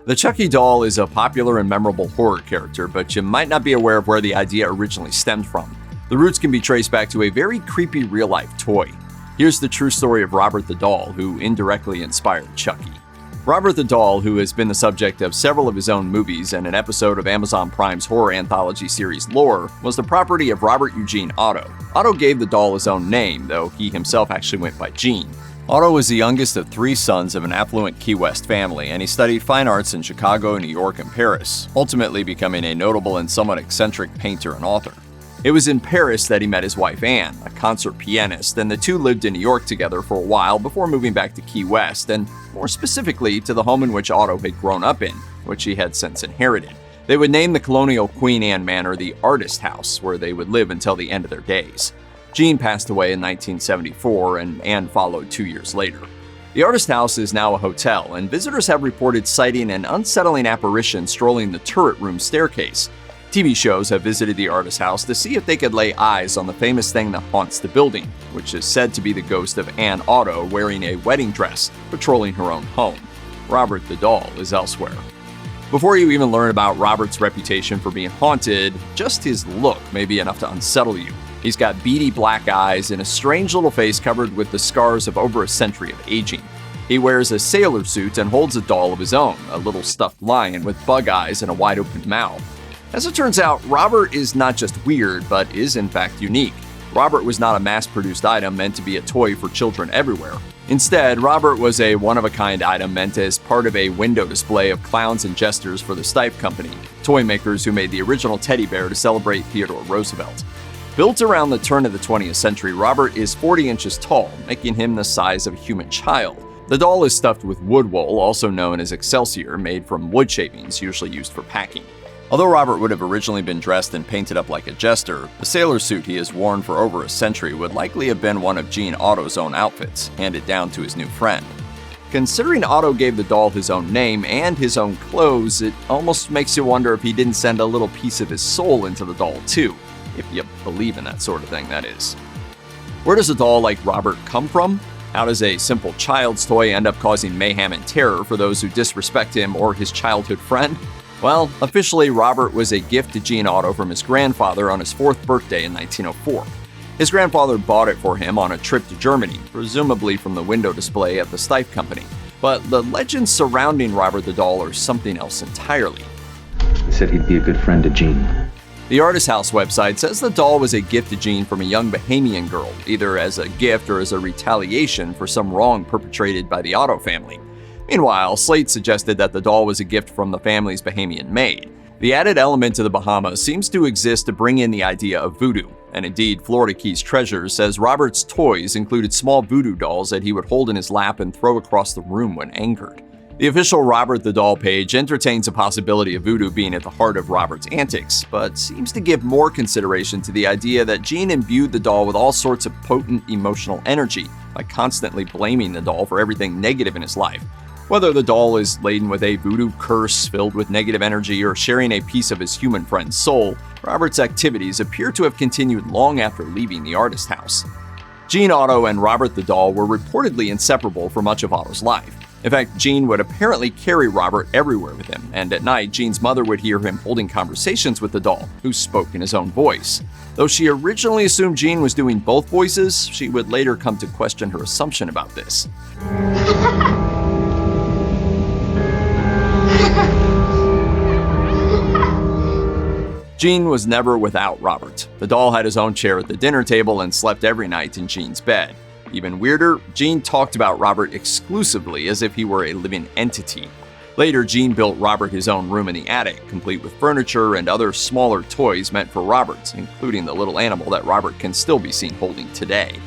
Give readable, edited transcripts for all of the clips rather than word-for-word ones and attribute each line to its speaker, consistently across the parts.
Speaker 1: The Chucky doll is a popular and memorable horror character, but you might not be aware of where the idea originally stemmed from. The roots can be traced back to a very creepy real-life toy. Here's the true story of Robert the doll, who indirectly inspired Chucky. Robert the doll, who has been the subject of several of his own movies and an episode of Amazon Prime's horror anthology series Lore, was the property of Robert Eugene Otto. Otto gave the doll his own name, though he himself actually went by Gene. Otto was the youngest of 3 sons of an affluent Key West family, and he studied fine arts in Chicago, New York, and Paris, ultimately becoming a notable and somewhat eccentric painter and author. It was in Paris that he met his wife Anne, a concert pianist, and the two lived in New York together for a while before moving back to Key West, and more specifically to the home in which Otto had grown up in, which he had since inherited. They would name the colonial Queen Anne Manor the Artist House, where they would live until the end of their days. Gene passed away in 1974, and Anne followed 2 years later. The Artist House is now a hotel, and visitors have reported sighting an unsettling apparition strolling the turret room staircase. TV shows have visited the Artist House to see if they could lay eyes on the famous thing that haunts the building, which is said to be the ghost of Anne Otto wearing a wedding dress, patrolling her own home. Robert the doll is elsewhere. Before you even learn about Robert's reputation for being haunted, just his look may be enough to unsettle you. He's got beady black eyes and a strange little face covered with the scars of over a century of aging. He wears a sailor suit and holds a doll of his own, a little stuffed lion with bug eyes and a wide-open mouth. As it turns out, Robert is not just weird, but is in fact unique. Robert was not a mass-produced item meant to be a toy for children everywhere. Instead, Robert was a one-of-a-kind item meant as part of a window display of clowns and jesters for the Stipe Company, toy makers who made the original teddy bear to celebrate Theodore Roosevelt. Built around the turn of the 20th century, Robert is 40 inches tall, making him the size of a human child. The doll is stuffed with wood wool, also known as excelsior, made from wood shavings, usually used for packing. Although Robert would have originally been dressed and painted up like a jester, the sailor suit he has worn for over a century would likely have been one of Gene Otto's own outfits, handed down to his new friend. Considering Otto gave the doll his own name and his own clothes, it almost makes you wonder if he didn't send a little piece of his soul into the doll too. If you believe in that sort of thing, that is. Where does a doll like Robert come from? How does a simple child's toy end up causing mayhem and terror for those who disrespect him or his childhood friend? Well, officially, Robert was a gift to Gene Otto from his grandfather on his 4th birthday in 1904. His grandfather bought it for him on a trip to Germany, presumably from the window display at the Stipe Company. But the legends surrounding Robert the doll are something else entirely.
Speaker 2: He said he'd be a good friend to Gene.
Speaker 1: The Artist House website says the doll was a gift to Gene from a young Bahamian girl, either as a gift or as a retaliation for some wrong perpetrated by the Otto family. Meanwhile, Slate suggested that the doll was a gift from the family's Bahamian maid. The added element to the Bahamas seems to exist to bring in the idea of voodoo, and indeed, Florida Keys Treasures says Robert's toys included small voodoo dolls that he would hold in his lap and throw across the room when angered. The official Robert the Doll page entertains a possibility of voodoo being at the heart of Robert's antics, but seems to give more consideration to the idea that Gene imbued the doll with all sorts of potent emotional energy by constantly blaming the doll for everything negative in his life. Whether the doll is laden with a voodoo curse filled with negative energy or sharing a piece of his human friend's soul, Robert's activities appear to have continued long after leaving the Artist House. Gene Otto and Robert the doll were reportedly inseparable for much of Otto's life. In fact, Gene would apparently carry Robert everywhere with him, and at night, Gene's mother would hear him holding conversations with the doll, who spoke in his own voice. Though she originally assumed Gene was doing both voices, she would later come to question her assumption about this. Gene was never without Robert. The doll had his own chair at the dinner table and slept every night in Gene's bed. Even weirder, Gene talked about Robert exclusively as if he were a living entity. Later, Gene built Robert his own room in the attic, complete with furniture and other smaller toys meant for Robert, including the little animal that Robert can still be seen holding today.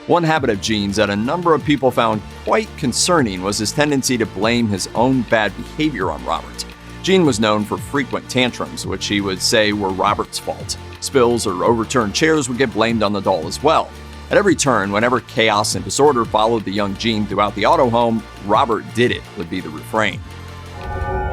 Speaker 1: One habit of Gene's that a number of people found quite concerning was his tendency to blame his own bad behavior on Robert. Gene was known for frequent tantrums, which he would say were Robert's fault. Spills or overturned chairs would get blamed on the doll as well. At every turn, whenever chaos and disorder followed the young Gene throughout the Otto home, "Robert did it" would be the refrain.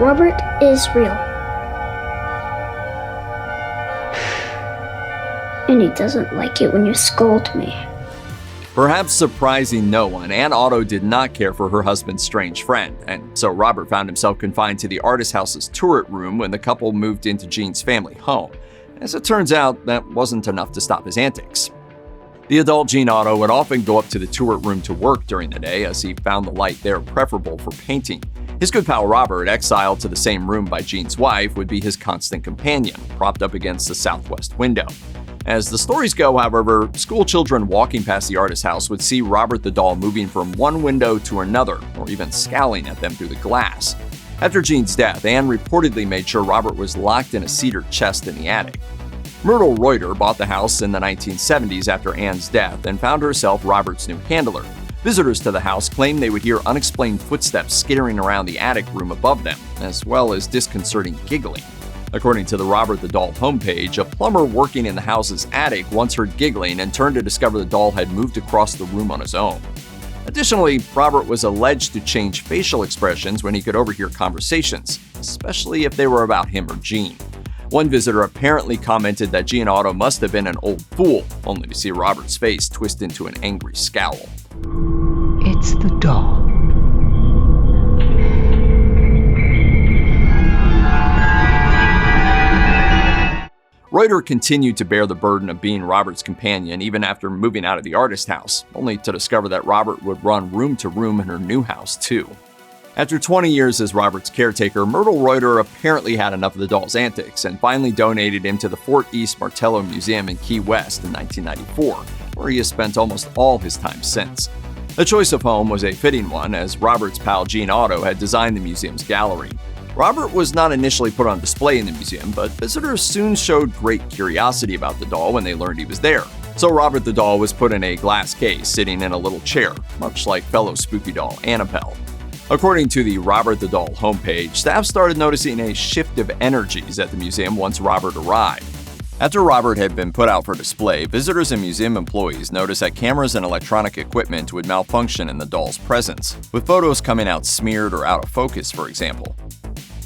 Speaker 3: Robert is real. And he doesn't like it when you scold me.
Speaker 1: Perhaps surprising no one, Aunt Otto did not care for her husband's strange friend, and so Robert found himself confined to the artist house's turret room when the couple moved into Jean's family home. As it turns out, that wasn't enough to stop his antics. The adult Gene Otto would often go up to the turret room to work during the day, as he found the light there preferable for painting. His good pal Robert, exiled to the same room by Jean's wife, would be his constant companion, propped up against the southwest window. As the stories go, however, school children walking past the artist's house would see Robert the doll moving from one window to another, or even scowling at them through the glass. After Jean's death, Anne reportedly made sure Robert was locked in a cedar chest in the attic. Myrtle Reuter bought the house in the 1970s after Anne's death and found herself Robert's new handler. Visitors to the house claimed they would hear unexplained footsteps skittering around the attic room above them, as well as disconcerting giggling. According to the Robert the Doll homepage, a plumber working in the house's attic once heard giggling and turned to discover the doll had moved across the room on his own. Additionally, Robert was alleged to change facial expressions when he could overhear conversations, especially if they were about him or Jean. One visitor apparently commented that Gene Otto must have been an old fool, only to see Robert's face twist into an angry scowl.
Speaker 4: It's the doll.
Speaker 1: Reuter continued to bear the burden of being Robert's companion even after moving out of the artist house, only to discover that Robert would run room to room in her new house too. After 20 years as Robert's caretaker, Myrtle Reuter apparently had enough of the doll's antics and finally donated him to the Fort East Martello Museum in Key West in 1994, where he has spent almost all his time since. The choice of home was a fitting one, as Robert's pal Gene Otto had designed the museum's gallery. Robert was not initially put on display in the museum, but visitors soon showed great curiosity about the doll when they learned he was there. So Robert the doll was put in a glass case sitting in a little chair, much like fellow spooky doll Annabelle. According to the Robert the Doll homepage, staff started noticing a shift of energies at the museum once Robert arrived. After Robert had been put out for display, visitors and museum employees noticed that cameras and electronic equipment would malfunction in the doll's presence, with photos coming out smeared or out of focus, for example.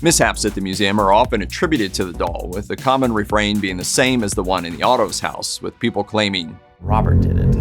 Speaker 1: Mishaps at the museum are often attributed to the doll, with the common refrain being the same as the one in the Otto's house, with people claiming, "Robert did it."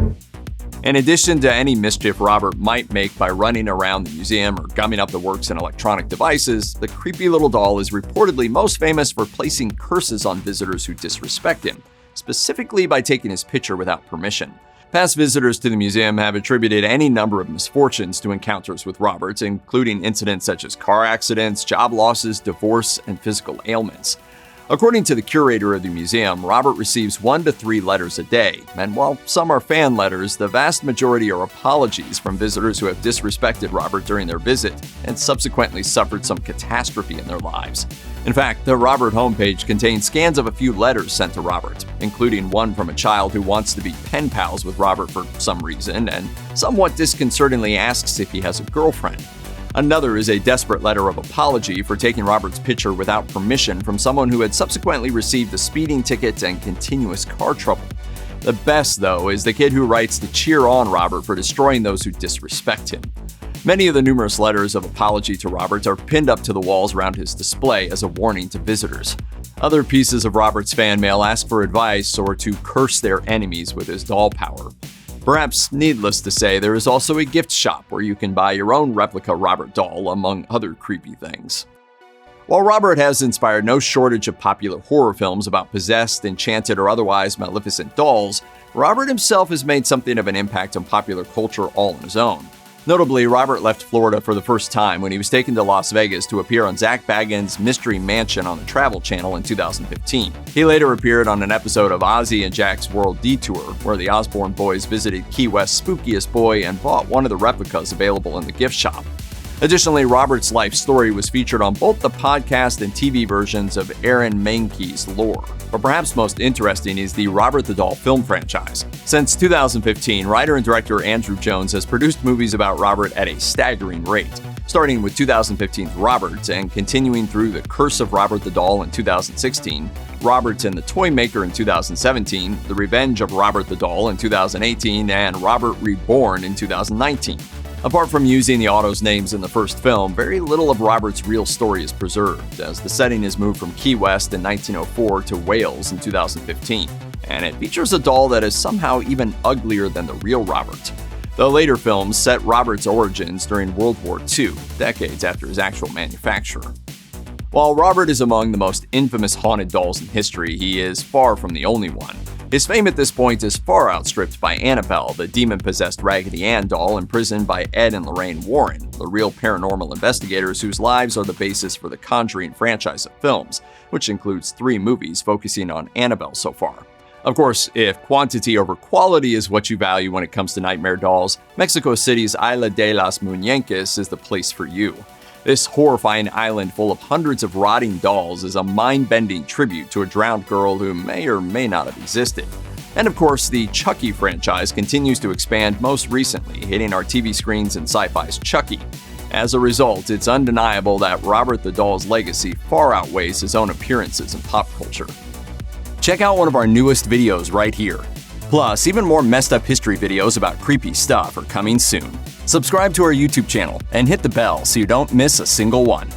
Speaker 1: In addition to any mischief Robert might make by running around the museum or gumming up the works and electronic devices, the creepy little doll is reportedly most famous for placing curses on visitors who disrespect him, specifically by taking his picture without permission. Past visitors to the museum have attributed any number of misfortunes to encounters with Robert, including incidents such as car accidents, job losses, divorce, and physical ailments. According to the curator of the museum, Robert receives 1 to 3 letters a day, and while some are fan letters, the vast majority are apologies from visitors who have disrespected Robert during their visit and subsequently suffered some catastrophe in their lives. In fact, the Robert homepage contains scans of a few letters sent to Robert, including one from a child who wants to be pen pals with Robert for some reason and somewhat disconcertingly asks if he has a girlfriend. Another is a desperate letter of apology for taking Robert's picture without permission from someone who had subsequently received a speeding ticket and continuous car trouble. The best, though, is the kid who writes to cheer on Robert for destroying those who disrespect him. Many of the numerous letters of apology to Robert are pinned up to the walls around his display as a warning to visitors. Other pieces of Robert's fan mail ask for advice or to curse their enemies with his doll power. Perhaps needless to say, there is also a gift shop where you can buy your own replica Robert doll, among other creepy things. While Robert has inspired no shortage of popular horror films about possessed, enchanted, or otherwise maleficent dolls, Robert himself has made something of an impact on popular culture all on his own. Notably, Robert left Florida for the first time when he was taken to Las Vegas to appear on Zach Bagans' Mystery Mansion on the Travel Channel in 2015. He later appeared on an episode of Ozzy and Jack's World Detour, where the Osborne boys visited Key West's spookiest boy and bought one of the replicas available in the gift shop. Additionally, Robert's life story was featured on both the podcast and TV versions of Aaron Mahnke's Lore. But perhaps most interesting is the Robert the Doll film franchise. Since 2015, writer and director Andrew Jones has produced movies about Robert at a staggering rate, starting with 2015's Robert and continuing through The Curse of Robert the Doll in 2016, Robert and the Toy Maker in 2017, The Revenge of Robert the Doll in 2018, and Robert Reborn in 2019. Apart from using the Otto's names in the first film, very little of Robert's real story is preserved, as the setting is moved from Key West in 1904 to Wales in 2015, and it features a doll that is somehow even uglier than the real Robert. The later films set Robert's origins during World War II, decades after his actual manufacture. While Robert is among the most infamous haunted dolls in history, he is far from the only one. His fame at this point is far outstripped by Annabelle, the demon-possessed Raggedy Ann doll imprisoned by Ed and Lorraine Warren, the real paranormal investigators whose lives are the basis for the Conjuring franchise of films, which includes 3 movies focusing on Annabelle so far. Of course, if quantity over quality is what you value when it comes to nightmare dolls, Mexico City's Isla de las Muñecas is the place for you. This horrifying island full of hundreds of rotting dolls is a mind-bending tribute to a drowned girl who may or may not have existed. And of course, the Chucky franchise continues to expand, most recently hitting our TV screens in Sci-Fi's Chucky. As a result, it's undeniable that Robert the Doll's legacy far outweighs his own appearances in pop culture. Check out one of our newest videos right here. Plus, even more messed up history videos about creepy stuff are coming soon. Subscribe to our YouTube channel and hit the bell so you don't miss a single one.